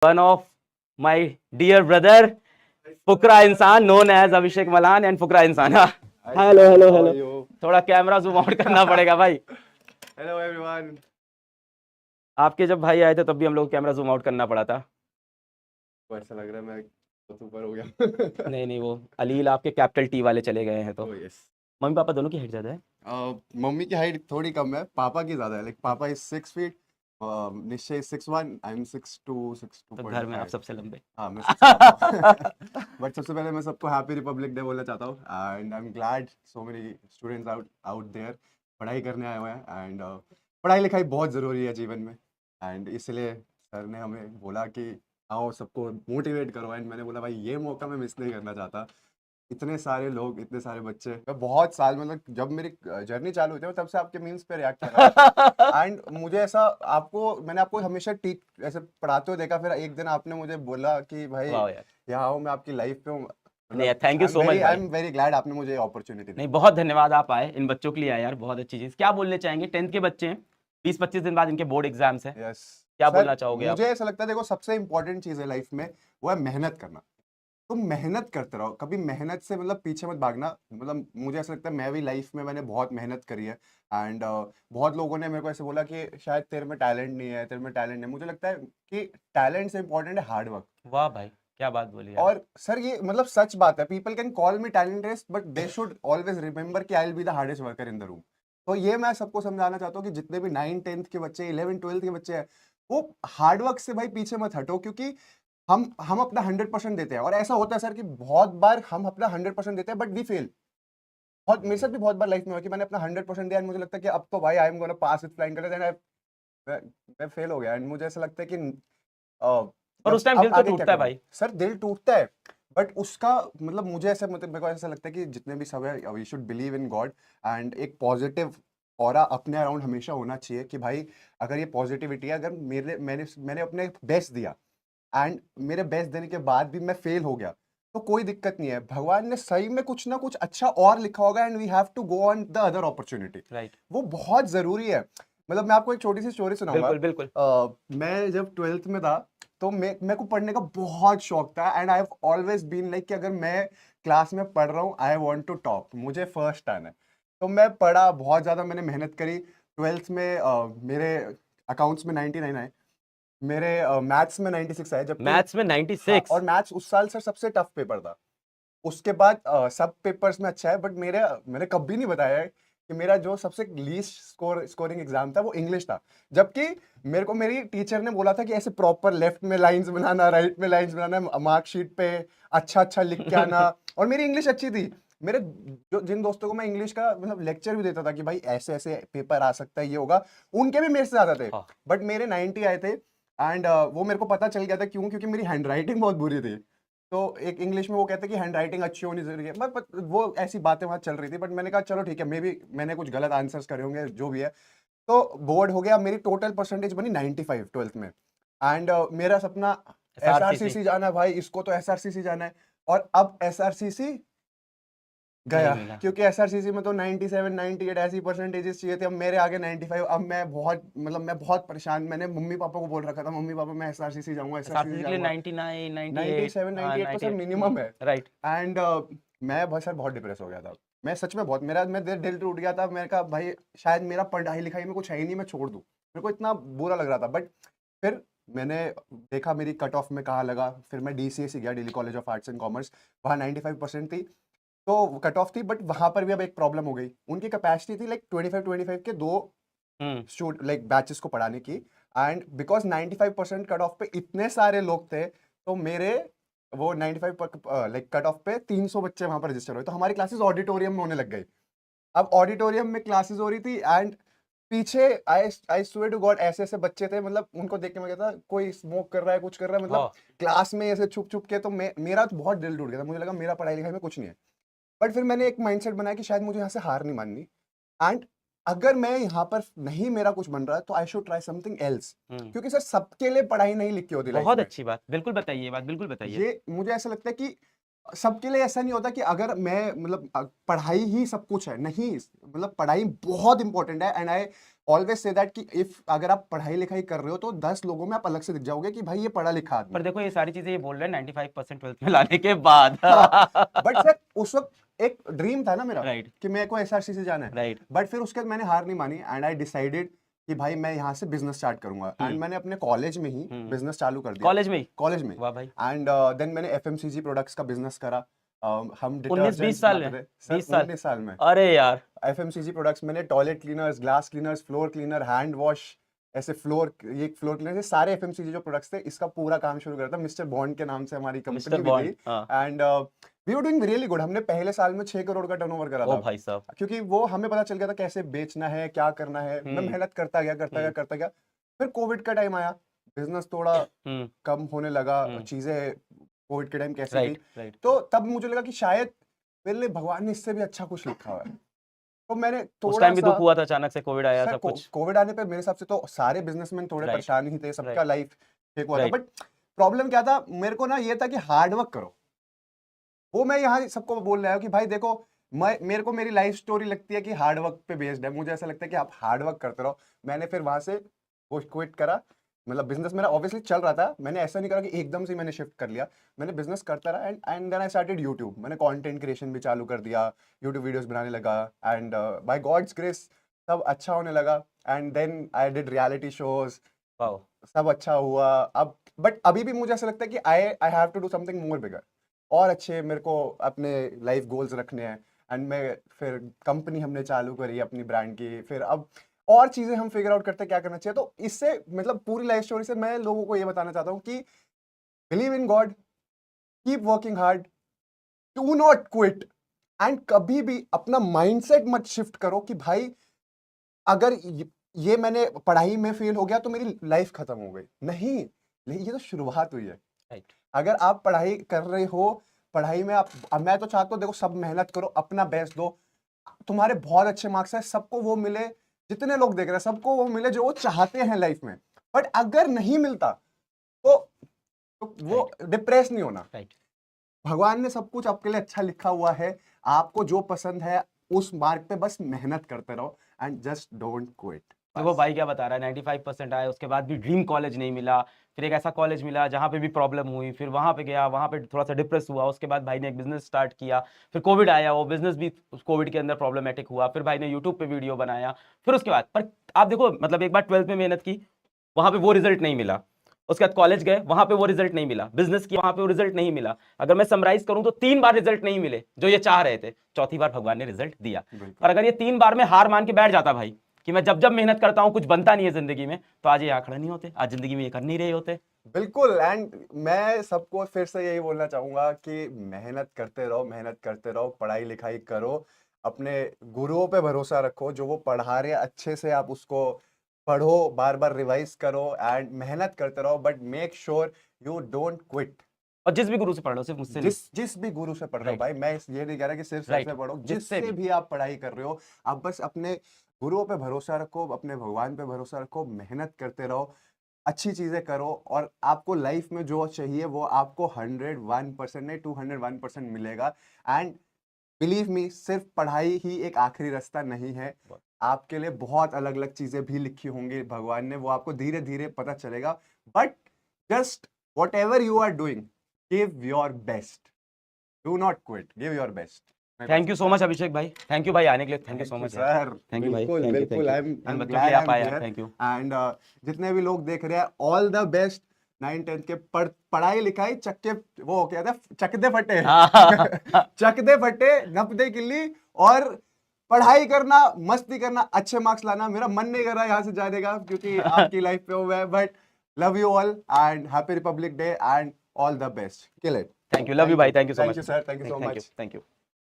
one of my dear brother, Fukra Insan, known as Abhishek Malan and Fukra Insan. Hello थोड़ा camera zoom out करना पड़ेगा भाई. Hello everyone. आपके जब भाई आए थे तब भी हम लोग कैमरा जूम आउट करना पड़ा था. तो ऐसा लग रहा है मैं बहुत ऊपर हो गया. नहीं वो अलील आपके कैपिटल टी वाले चले गए हैं तो. Oh yes. मम्मी पापा दोनों की हाइट ज्यादा है. मम्मी की हाइट थोड़ी कम है, पापा की ज्यादा है. लाइक पापा इज 6 फीट, निश्चय इज 6'1", आई एम 6'2", तो घर में आप 6'2.5. सबसे लंबे. हाँ मैं सबसे बट सबसे पहले मैं सबको हैप्पी रिपब्लिक डे बोलना चाहता हूँ. And I am glad so many students out there पढ़ाई करने आए हुए हैं. एंड पढ़ाई लिखाई बहुत ज़रूरी है जीवन में. एंड इसलिए सर ने हमें बोला कि आओ सबको मोटिवेट करो. एंड मैंने बोला भाई ये मौका मैं मिस नहीं करना चाहता. इतने सारे लोग, इतने सारे बच्चे, मैं बहुत साल मतलब जब मेरी जर्नी चालू हुई थी तब से आपके मीम्स पे रिएक्ट कर रहा था. एंड मुझे ऐसा मैंने आपको हमेशा ऐसे पढ़ाते हुए देखा. फिर एक दिन आपने मुझे बोला कि भाई वाह यार. यहाँ आओ, मैं आपकी लाइफ पे हूँ. नहीं thank you so much I भाई. एम वेरी ग्लैड आपने मुझे अपॉर्चुनिटी दी. नहीं बहुत धन्यवाद आप आए, इन बच्चों के लिए आए यार. बहुत अच्छी चीज. क्या बोलने चाहेंगे? 10th के बच्चे हैं, 20-25 दिन बाद इनके बोर्ड एग्जाम्स हैं. यस. क्या बोलना चाहोगे आप? मुझे ऐसा लगता है देखो सबसे इंपॉर्टेंट चीज़ है लाइफ में, वो है मेहनत करना. तुम मेहनत करते रहो, कभी मेहनत से मतलब पीछे मत भागना. मतलब मुझे ऐसा लगता है मैं भी लाइफ में मैंने बहुत मेहनत करी है. एंड बहुत लोगों ने मेरे को ऐसे बोला कि शायद तेरे में टैलेंट नहीं है, तेरे में टैलेंट नहीं है. मुझे लगता है कि टैलेंट से इंपॉर्टेंट है हार्ड वर्क. वाह भाई क्या बात बोली यार. और सर ये मतलब सच बात है. People can call me talented but they should always remember कि I will be the hardest worker in the room. तो ये मैं सबको समझाना चाहता हूँ कि जितने भी 9-10th के बच्चे, 11-12th के बच्चे हैं, वो हार्ड वर्क से भाई पीछे मत हटो. क्योंकि हम अपना 100% देते हैं. और ऐसा होता है सर कि बहुत बार हम अपना 100% देते हैं बट वी फेल. बहुत मेरे साथ भी बहुत बार लाइफ में हुआ कि मैंने अपना 100% दिया. मुझे लगता है कि अब तो भाई I am gonna pass with flying colours. And मैं फेल हो गया. एंड मुझे ऐसा लगता है कि और उस टाइम दिल तो टूटता है भाई. सर दिल टूटता है. बट उसका मतलब मुझे ऐसा मेरे को ऐसा लगता है कि जितने भी सब है, we should believe in God. And एक पॉजिटिव ऑरा अपने अराउंड हमेशा होना चाहिए कि भाई अगर ये पॉजिटिविटी है, अगर मैंने अपने बेस्ट दिया एंड मेरे बेस्ट देने के बाद भी मैं फेल हो गया तो कोई दिक्कत नहीं है. भगवान ने सही में कुछ ना कुछ अच्छा और लिखा होगा. And we have to go on the other opportunity. Right. वो बहुत जरूरी है. मतलब मैं आपको एक छोटी सी स्टोरी सुनाऊंगा. बिल्कुल बिल्कुल. मैं जब 12th में था तो मेरे को पढ़ने का बहुत शौक था. And I have always been like कि अगर मैं क्लास में पढ़ रहा हूँ, आई वांट टू टॉप, मुझे फर्स्ट आना है. तो मैं पढ़ा बहुत ज़्यादा, मैंने मेहनत करी. 12th में मेरे अकाउंट्स में 99 आए, मेरे मैथ्स में 96 आए. जब मैथ्स में 96. और मैथ्स उस साल सर सबसे टफ पेपर था. उसके बाद सब पेपर्स में अच्छा है. बट मैंने कभी नहीं बताया है कि मेरा जो सबसे लीस्ट स्कोरिंग एग्जाम था वो इंग्लिश था. जबकि मेरे को मेरी टीचर ने बोला था कि ऐसे प्रॉपर लेफ्ट में लाइंस बनाना, राइट में लाइंस बनाना, मार्कशीट पे अच्छा अच्छा लिख के आना. और मेरी इंग्लिश अच्छी थी. मेरे जिन दोस्तों को मैं इंग्लिश का मतलब लेक्चर भी देता था कि भाई ऐसे ऐसे पेपर आ सकता है, ये होगा, उनके भी मेरे से ज्यादा थे. बट मेरे 90 आए थे. एंड वो मेरे को पता चल गया था. क्यों? क्योंकि मेरी हैंड राइटिंग बहुत बुरी थी. तो एक इंग्लिश में वो कहते हैं कि हैंड राइटिंग अच्छी होनी जरूरी है. बट वो ऐसी बातें वहाँ चल रही थी. बट मैंने कहा चलो ठीक है, मे बी मैंने कुछ गलत आंसर्स करे होंगे, जो भी है. तो बोर्ड हो गया. मेरी टोटल परसेंटेज बनी 95 12th में. एंड मेरा सपना SRCC जाना है भाई. इसको तो SRCC जाना है. और अब SRCC गया क्योंकि SRCC में तो 97 98 ऐसी परसेंटेजेस चाहिए थे. अब मेरे आगे 95. अब मैं बहुत परेशान. मैंने मम्मी पापा को बोल रखा था, मम्मी पापा मैं SRCC जाऊंगा, SRCC जाऊंगा. 99 97 98 तो सर मिनिमम है. राइट. एंड मैं बहुत सर बहुत डिप्रेस हो गया था. मैं सच में बहुत, मेरा दिल टूट गया था. मैंने कहा भाई शायद मेरा पढ़ाई लिखाई में कुछ है ही नहीं, मैं छोड़ दूं. मेरे को इतना बुरा लग रहा था. बट फिर मैंने देखा मेरी कट ऑफ में कहाँ लगा. फिर मैं DCA गया, Delhi college of arts and commerce. वहाँ 95% थी तो कट ऑफ थी. बट वहां पर भी अब एक प्रॉब्लम हो गई. उनकी कैपेसिटी थी लाइक 25 के 2 लाइक बैचेस को पढ़ाने की. एंड बिकॉज 95% कट ऑफ पे इतने सारे लोग थे तो मेरे वो 95 लाइक कट ऑफ पे 300 बच्चे वहां पर रजिस्टर हुए. तो हमारी क्लासेस ऑडिटोरियम में होने लग गई. अब ऑडिटोरियम में क्लासेस हो रही थी. एंड पीछे आई स्वेयर टू गॉड ऐसे ऐसे बच्चे थे. मतलब उनको देख के मैं कहता कोई स्मोक कर रहा है, कुछ कर रहा है. मतलब क्लास में ऐसे छुप छुप के. तो मेरा तो बहुत दिल टूट गया था. मुझे लगा मेरा पढ़ाई लिखाई में कुछ नहीं है. बट फिर मैंने एक माइंडसेट बनाया कि शायद मुझे यहाँ से हार नहीं माननी. एंड अगर मैं यहाँ पर नहीं मेरा कुछ बन रहा है तो I should try something else. क्योंकि सर सबके लिए पढ़ाई नहीं लिखी होती. बहुत अच्छी बात. बिल्कुल बताइए बात, बिल्कुल बताइए. ये मुझे ऐसा लगता है कि सबके लिए ऐसा नहीं होता कि अगर मैं मतलब पढ़ाई ही सब कुछ है, नहीं, मतलब पढ़ाई बहुत इंपॉर्टेंट है। And I always say that कि इफ अगर आप पढ़ाई लिखाई कर रहे हो तो 10 लोगों में आप अलग से दिख जाओगे कि भाई ये पढ़ा लिखा आदमी पर देखो ये सारी चीजें ये बोल रहे हैं 95% 12th में लाने के बाद। बट सर उस वक्त एक ड्रीम था ना मेरा राइट कि मेरे को एसआरसी से जाना है। राइट बट फिर उसके बाद मैंने हार नहीं मानी एंड आई डिसाइडेड कि भाई मैं यहाँ से बिजनेस स्टार्ट करूंगा। एंड मैंने अपने कॉलेज में ही बिजनेस चालू कर दिया, कॉलेज में ही? कॉलेज में। वाह भाई। एंड देन मैंने एफएमसीजी प्रोडक्ट्स का बिजनेस करा। हम 19-20 साल में? 20 साल? 19 साल में अरे यार एफएमसीजी प्रोडक्ट्स मैंने toilet cleaners, glass cleaners, floor cleaner, hand wash, ऐसे फ्लोर, ये फ्लोर क्लीनर, ये सारे एफएमसीजी जो प्रोडक्ट्स थे इसका पूरा काम शुरू करा था। मिस्टर बॉन्ड के नाम से हमारी मिस्टर कंपनी भी बॉन्ड, थी। हाँ। And we were doing really good. हमने पहले साल में 6 करोड़ का टर्नओवर करा ओ था, भाई साहब। क्योंकि वो हमें पता चल गया था कैसे बेचना है, क्या करना है। मैं मेहनत करता गया। फिर कोविड का टाइम आया, बिजनेस थोड़ा कम होने लगा, चीजें कोविड के टाइम कैसे राइट थी। राइट तो तब मुझे लगा कि शायद मेरे लिए भगवान ने इससे भी अच्छा कुछ लिखा हुआ है। तो मैंने उस थोड़ा टाइम भी सा, दुख हुआ था, अचानक से कोविड आया सर सब कुछ। कोविड आने पे मेरे हिसाब से तो सारे बिजनेसमैन थोड़े Right. परेशान ही थे, सबका Right. लाइफ ठीक हुआ था। Right. बट प्रॉब्लम क्या था मेरे को ना, ये था कि हार्ड वर्क करो। वो मैं यहाँ सबको बोल रहा हूँ कि भाई देखो, मेरे को मेरी लाइफ स्टोरी लगती है कि हार्ड वर्क पे बेस्ड है। मुझे ऐसा लगता है कि आप हार्ड वर्क करते रहो। मैंने फिर वहां से वो क्विट करा। मतलब बिजनेस मेरा ऑब्वियसली चल रहा था, मैंने ऐसा नहीं करा कि एकदम से मैंने शिफ्ट कर लिया। मैंने बिजनेस करता रहा and then I started YouTube. मैंने कंटेंट क्रिएशन भी चालू कर दिया, यूट्यूब वीडियोस बनाने लगा। एंड बाय गॉड्स ग्रेस सब अच्छा होने लगा। And then I did reality shows, सब अच्छा हुआ। अब बट अभी भी मुझे ऐसा लगता है कि I have to do something more bigger, और अच्छे मेरे को अपने लाइफ गोल्स रखने हैं। एंड मैं फिर कंपनी हमने चालू करी अपनी ब्रांड की। फिर अब और चीजें हम फिगर आउट करते हैं क्या करना चाहिए। तो इससे मतलब पूरी लाइफ स्टोरी से मैं लोगों को ये बताना चाहता हूँ कि believe in God, keep working hard, do not quit. And कभी भी अपना माइंडसेट मत शिफ्ट करो कि भाई अगर ये मैंने पढ़ाई में फेल हो गया तो मेरी लाइफ खत्म हो गई। नहीं, ये तो शुरुआत हुई है। राइट अगर आप पढ़ाई कर रहे हो, पढ़ाई में मैं तो चाहता हूँ देखो सब मेहनत करो, अपना बेस्ट दो। तुम्हारे बहुत अच्छे मार्क्स है, सबको वो मिले, जितने लोग देख रहे हैं सबको वो मिले जो वो चाहते हैं लाइफ में। बट अगर नहीं मिलता तो वो डिप्रेस नहीं होना। राइट भगवान ने सब कुछ आपके लिए अच्छा लिखा हुआ है। आपको जो पसंद है उस मार्ग पे बस मेहनत करते रहो एंड जस्ट डोंट क्विट। देखो भाई क्या बता रहा है, 95% आए, उसके बाद भी ड्रीम कॉलेज नहीं मिला। फिर एक ऐसा कॉलेज मिला जहाँ पे भी प्रॉब्लम हुई, फिर वहाँ पे गया, वहाँ पे थोड़ा सा डिप्रेस हुआ। उसके बाद भाई ने एक बिजनेस स्टार्ट किया, फिर कोविड आया, वो बिजनेस भी कोविड के अंदर प्रॉब्लमेटिक हुआ। फिर भाई ने यूट्यूब पे वीडियो बनाया। फिर उसके बाद पर आप देखो, मतलब एक बार 12th में मेहनत की, वहाँ पे वो रिजल्ट नहीं मिला। उसके बाद कॉलेज गए, वहाँ पे वो रिजल्ट नहीं मिला। बिजनेस किया, वहाँ पे वो रिजल्ट नहीं मिला। अगर मैं समराइज करूँ तो 3 बार रिजल्ट नहीं मिले जो ये चाह रहे थे। चौथी बार भगवान ने रिजल्ट दिया। और अगर ये 3 बार में हार मान के बैठ जाता भाई कि मैं जब मेहनत करता हूं कुछ बनता नहीं है जिंदगी में, तो आज ये यहाँ खड़े नहीं होते, आज जिंदगी में ये कर नहीं रहे होते। बिल्कुल। एंड मैं सबको फिर से यही बोलना चाहूंगा कि मेहनत करते रहो, पढ़ाई लिखाई करो, अपने गुरुओं पे भरोसा रखो। जो वो पढ़ा रहे हैं अच्छे से आप उसको पढ़ो, बार बार रिवाइज करो एंड मेहनत करते रहो। But make sure you don't quit. और जिस भी गुरु से पढ़ लो, सिर्फ मुझसे नहीं। जिस भी गुरु से पढ़ रहे हो Right. भाई, मैं ये नहीं कह रहा कि सिर्फ सर Right. से पढ़ो, जिससे जिससे भी आप पढ़ाई कर रहे हो, आप बस अपने गुरुओं पे भरोसा रखो, अपने भगवान पे भरोसा रखो, मेहनत करते रहो, अच्छी चीजें करो, और आपको लाइफ में जो चाहिए वो आपको 101% नहीं 201% मिलेगा। एंड बिलीव मी, सिर्फ पढ़ाई ही एक आखिरी रास्ता नहीं है। आपके लिए बहुत अलग अलग चीजें भी लिखी होंगी भगवान ने, वो आपको धीरे धीरे पता चलेगा। But just whatever you are doing, give your best, do not quit, give your best. Thank you so much Abhishek भाई, थैंक यू भाई आने के लिए, thank you so much sir. Thank you भाई, बिल्कुल बिल्कुल, आई एम बच्चों के ग्लैड लिए आई आप एम आए, हियर। Thank you. एंड जितने भी लोग देख रहे हैं, ऑल द बेस्ट। 9-10 के पढ़ाई लिखाई चक्के, वो क्या था, चकदे फटे चकदे फटे, नपदे किल्ली, और पढ़ाई करना, मस्ती करना, अच्छे मार्क्स लाना। मेरा मन नहीं कर रहा यहाँ से जाने का क्योंकि आपकी लाइफ पे हुआ है। But love you all and happy republic day and all the best. Kill it. Thank you, love you भाई, thank you so much sir, thank you so much. Thank you.